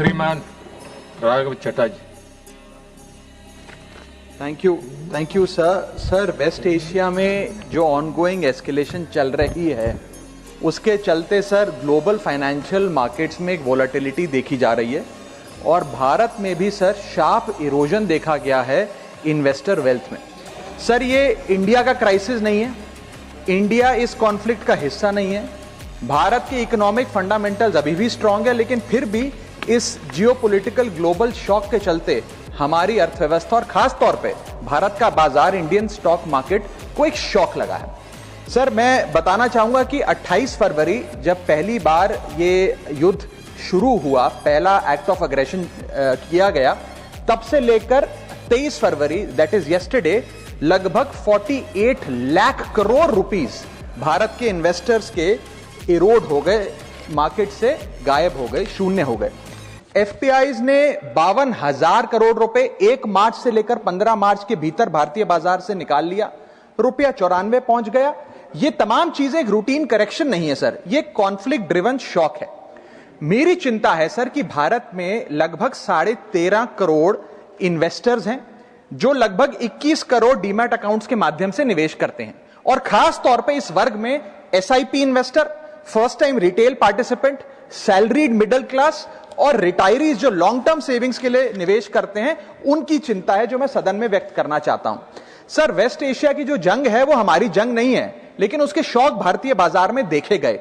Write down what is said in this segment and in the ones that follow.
श्रीमान Raghav Chatterjee. Thank you sir. West Asia में जो ऑनगोइंग एस्केलेशन चल रही है उसके चलते सर ग्लोबल फाइनेंशियल मार्केट्स में एक वोलेटिलिटी देखी जा रही है और भारत में भी सर शार्प इरोजन देखा गया है इन्वेस्टर वेल्थ में। सर ये इंडिया का क्राइसिस नहीं है, इंडिया इस कॉन्फ्लिक्ट का हिस्सा नहीं है, भारत के इकोनॉमिक फंडामेंटल्स अभी भी स्ट्रांग है, लेकिन फिर भी इस जियोपॉलिटिकल ग्लोबल शॉक के चलते हमारी अर्थव्यवस्था और खास तौर पे भारत का बाजार इंडियन स्टॉक मार्केट को एक शॉक लगा है। सर मैं बताना चाहूंगा कि 28 फरवरी जब पहली बार ये युद्ध शुरू हुआ, पहला एक्ट ऑफ अग्रेशन किया गया, तब से लेकर 23 फरवरी दैट इज यस्टरडे लगभग 48 लाख करोड़ रुपीस भारत के इन्वेस्टर्स के इरोड हो गए, मार्केट से गायब हो गए, शून्य हो गए। एफपीआईज ने 52,000 करोड़ रुपए 1 मार्च से लेकर 15 मार्च के भीतर भारतीय बाजार से निकाल लिया, रुपया 94 पहुंच गया। ये तमाम चीजें एक रूटीन करेक्शन नहीं है सर, ये कॉन्फ्लिक्ट ड्रिवन शॉक है। मेरी चिंता है सर कि भारत में लगभग 13.5 करोड़ इन्वेस्टर्स हैं जो लगभग 21 करोड़ डीमैट अकाउंट्स के माध्यम से निवेश करते हैं, और खास तौर पे इस वर्ग में SIP investor, first time retail participant, salaried middle class और रिटायरीज जो लॉन्ग टर्म सेविंग्स के लिए निवेश करते हैं, उनकी चिंता है जो मैं सदन में व्यक्त करना चाहता हूं। सर वेस्ट एशिया की जो जंग है वो हमारी जंग नहीं है, लेकिन उसके शॉक भारतीय बाजार में देखे गए।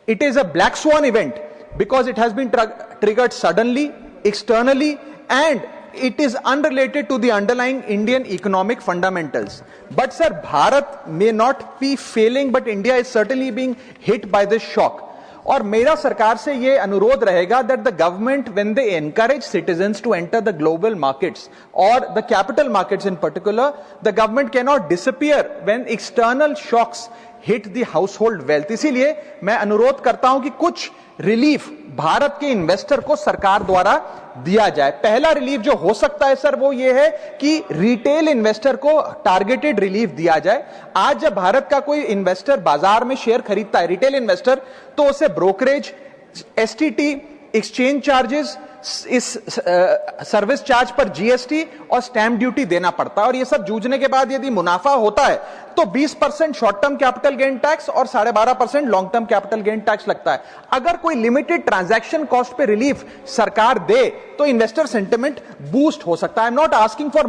It is a black swan event because it has been triggered suddenly, externally, and it is unrelated to the underlying Indian economic fundamentals. But sir, Bharat may not be failing, but India is certainly being hit by this shock. और मेरा सरकार से ये अनुरोध रहेगा that the government, when they encourage citizens to enter the global markets or the capital markets in particular, the government cannot disappear when external shocks hit the household wealth. इसीलिए मैं अनुरोध करता हूं कि कुछ रिलीफ भारत के इन्वेस्टर को सरकार द्वारा दिया जाए। पहला रिलीफ जो हो सकता है सर वो ये है कि रिटेल इन्वेस्टर को टारगेटेड रिलीफ दिया जाए। आज जब भारत का कोई इन्वेस्टर बाजार में शेयर खरीदता है, रिटेल इन्वेस्टर, तो उसे ब्रोकरेज, एसटीटी, एक्सचेंज चार्जेस, इस सर्विस चार्ज पर जीएसटी और स्टैंप ड्यूटी देना पड़ता है। और ये सब जूझने के बाद यदि मुनाफा होता है तो 20% short term capital gain tax और 12.5% long term capital gain tax लगता है। अगर कोई लिमिटेड ट्रांजैक्शन कॉस्ट पे रिलीफ सरकार दे तो इन्वेस्टर सेंटिमेंट बूस्ट हो सकता है। I am not asking for